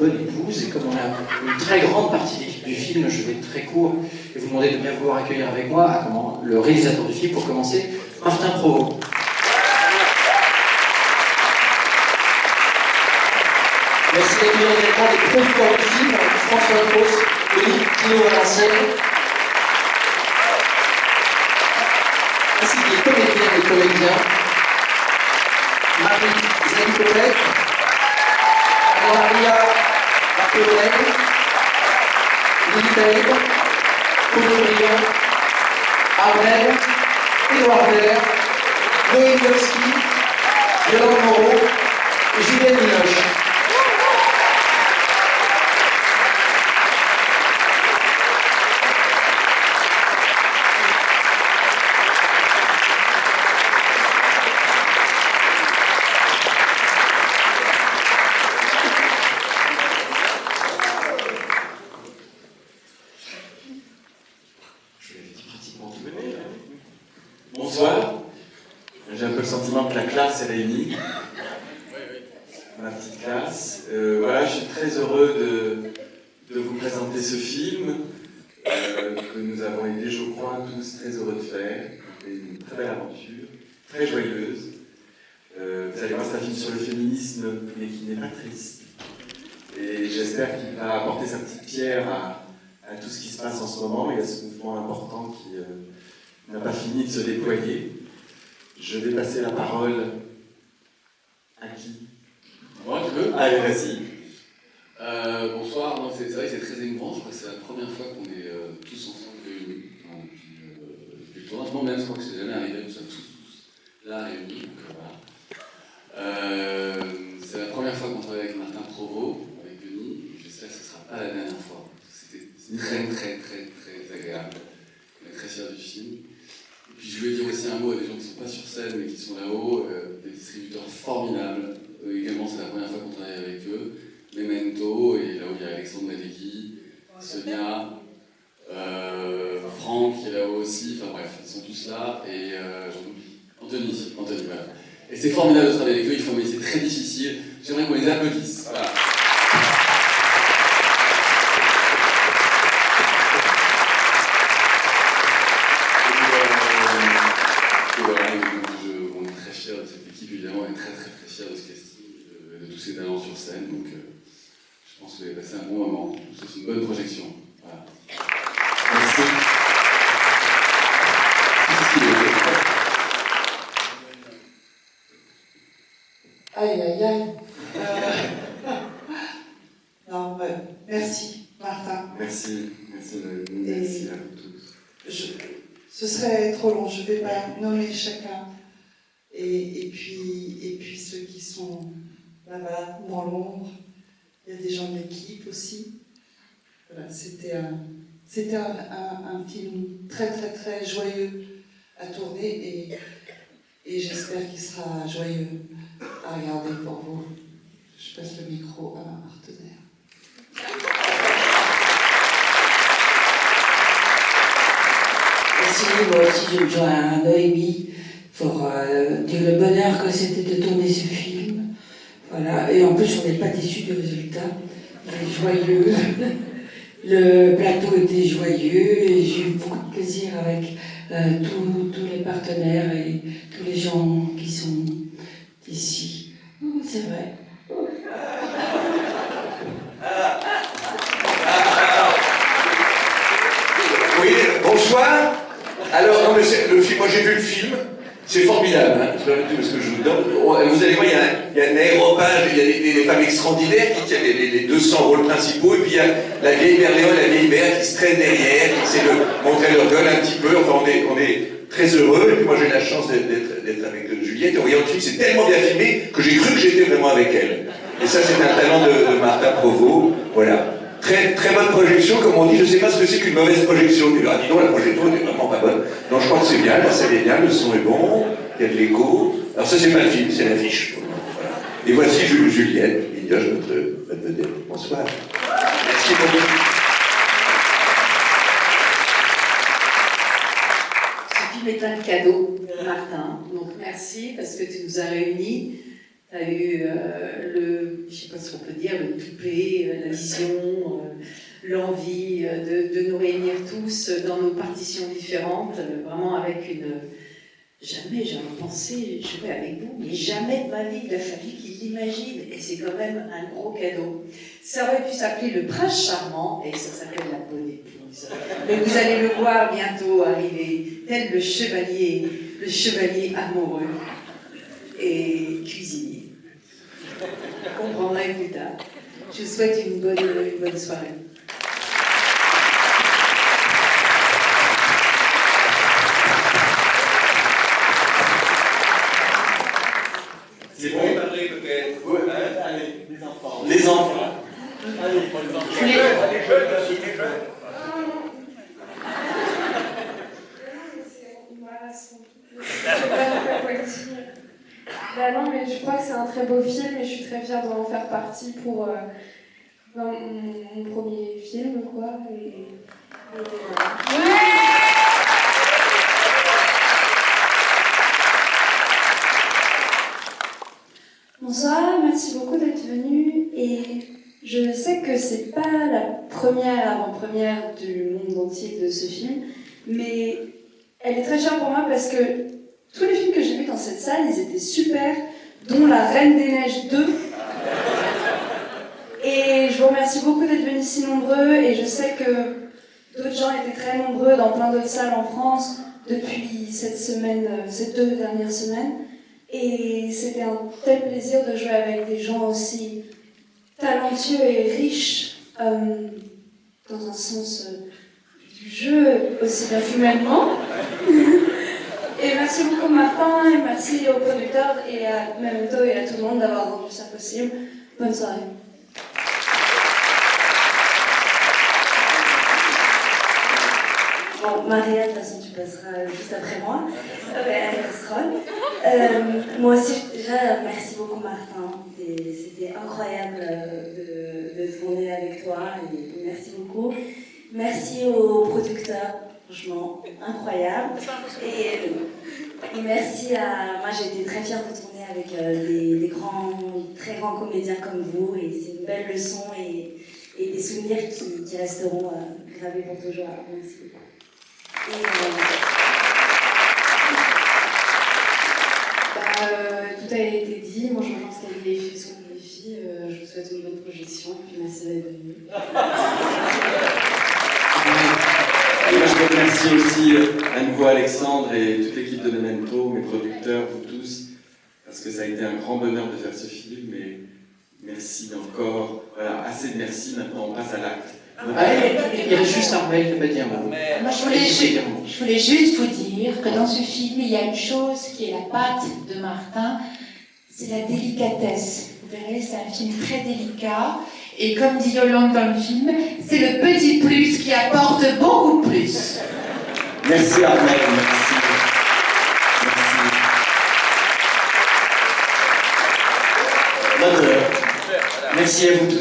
bonne épouse. Et comme on a une très grande partie de l'équipe du film, je vais être très court et vous demander de bien vouloir accueillir avec moi le réalisateur du film, pour commencer, Martin Provost. Merci d'accueillir également les producteurs du film, François Gross, Denis Pinault à la scène, ainsi que les comédiennes et comédiens, Marie Zanicopec, Maria Marcolonel, Lily Taïb, Pauline Briand, Armel, Édouard Vert, Noé Milowski, Yolande Moreau et Juliette Binoche. Bonsoir, j'ai un peu le sentiment que la classe est réunie, ma petite classe. Voilà, je suis très heureux de vous présenter ce film que nous avons été, je crois, tous très heureux de faire. C'était une très belle aventure, très joyeuse. Vous allez voir, c'est un film sur le féminisme, mais qui n'est pas triste. Et j'espère qu'il va apporter sa petite pierre à tout ce qui se passe en ce moment et à ce mouvement important qui n'a pas fini de se déployer. Je vais passer la parole à qui? Moi, tu veux? Allez, vas-y. Bonsoir, non, c'est vrai que c'est très émouvant, je crois que c'est la première fois qu'on est tous ensemble réunis depuis le tournage. Moi même, je crois que c'est jamais arrivé, nous sommes tous là réunis, donc voilà. C'est la première fois qu'on travaille avec Martin Provost, avec Denis, et j'espère que ce ne sera pas la dernière fois. C'était très agréable, on est très fiers du film. Et puis je voulais dire aussi un mot à des gens qui ne sont pas sur scène mais qui sont là-haut, des distributeurs formidables. Également, c'est la première fois qu'on travaille avec eux. Memento, et là où il y a Alexandre Madegui, Sonia, Franck qui est là-haut aussi, enfin bref, ils sont tous là, et j'en oublie, Anthony, voilà. Et c'est formidable de travailler avec eux, ils font un métier très difficile, j'aimerais qu'on les applaudisse. Voilà. On est très fiers de cette équipe, évidemment, on est très fiers de ce casting, de tous ces talents sur scène, donc je pense que vous avez passé un bon moment. C'est une bonne projection. Voilà. Merci. Aïe. Non, merci, Martin. Merci à vous tous. Ce serait trop long, je ne vais pas nommer chacun. Et puis ceux qui sont là-bas, dans l'ombre, il y a des gens de l'équipe aussi. Voilà, c'était un film très joyeux à tourner et j'espère qu'il sera joyeux à regarder pour vous. Je passe le micro à ma partenaire. Merci, moi aussi je me joins à Noémie pour dire le bonheur que c'était de tourner ce film. Voilà, et en plus on n'est pas déçus du résultat. Il est joyeux, le plateau était joyeux et j'ai eu beaucoup de plaisir avec tous les partenaires et tous les gens qui sont ici. C'est vrai. Oui, bonsoir. Alors, non, mais le film, moi j'ai vu le film, c'est formidable, hein, parce que vous allez voir, il y a un aéropage, il y a des femmes extraordinaires qui tiennent les 200 rôles principaux, et puis il y a la vieille mère Léon et la vieille mère qui se traînent derrière, qui essaient de montrer leur gueule un petit peu, enfin on est très heureux, et puis moi j'ai la chance d'être avec Juliette, et en voyant le film, c'est tellement bien filmé que j'ai cru que j'étais vraiment avec elle. Et ça c'est un talent de Martin Provost, voilà. Très bonne projection, comme on dit, je ne sais pas ce que c'est qu'une mauvaise projection. Mais là, dis donc, la projection n'est vraiment pas bonne. Non, je crois que c'est bien, la scène est bien, le son est bon, il y a de l'écho. Alors ça, c'est pas le film, c'est l'affiche. Voilà. Et voici Juliette Binoche, notre vedette. Bonsoir. Merci beaucoup. Ce film est un cadeau, Martin. Donc merci, parce que tu nous as réunis. Tu as eu je sais pas ce qu'on peut dire, le toupet, la vision, l'envie de nous réunir tous dans nos partitions différentes, vraiment avec une... Jamais j'aurais pensé jouer avec vous, mais jamais de ma vie il a fallu qu'il l'imagine, et c'est quand même un gros cadeau. Ça aurait pu s'appeler Le Prince Charmant, et ça s'appelle La Bonne Épouse. Mais vous allez le voir bientôt arriver, tel le chevalier amoureux et cuisinier. Vous comprendrez plus tard. Je vous souhaite une bonne soirée. C'est bon, parler peut-être. Ouais, allez, les enfants. Les enfants. Allez, pour les enfants. Les jeunes. Bah non, mais je crois que c'est un très beau film et je suis très fière d'en faire partie pour mon premier film, quoi. Voilà. Bonsoir, merci beaucoup d'être venu et je sais que c'est pas la première avant-première du monde entier de ce film, mais elle est très chère pour moi parce que tous les films que j'ai vus dans cette salle, ils étaient super, dont La Reine des Neiges 2. Et je vous remercie beaucoup d'être venus si nombreux et je sais que d'autres gens étaient très nombreux dans plein d'autres salles en France depuis ces 2 dernières semaines. Et c'était un tel plaisir de jouer avec des gens aussi talentueux et riches dans un sens du jeu, aussi bien humainement. Et merci beaucoup Martin, et merci aux producteurs et à Memento et à tout le monde d'avoir rendu ça possible. Bonne soirée. Bon, Maria, de toute façon, tu passeras juste après moi, avec Rol. Moi aussi, déjà, merci beaucoup, Martin. C'était incroyable de tourner avec toi. Et merci beaucoup. Merci aux producteurs, franchement, incroyable. Et merci à... Moi, j'ai été très fière de tourner avec des très grands comédiens comme vous. Et c'est une belle leçon et des souvenirs qui resteront gravés pour toujours. Merci beaucoup. Tout a été dit, moi je pense que les filles sont les filles, je vous souhaite une bonne projection, puis merci d'être venus. Et moi je remercie aussi à nouveau Alexandre et toute l'équipe de Memento, mes producteurs, vous tous, parce que ça a été un grand bonheur de faire ce film, et merci encore, voilà, assez de merci, maintenant on passe à l'acte. Il reste juste Armel qui m'a dit un mot. Moi, je voulais juste vous dire que dans ce film, il y a une chose qui est la patte de Martin, c'est la délicatesse. Vous verrez, c'est un film très délicat. Et comme dit Yolande dans le film, c'est le petit plus qui apporte beaucoup plus. Merci Armel, merci. Merci. Merci à vous tous.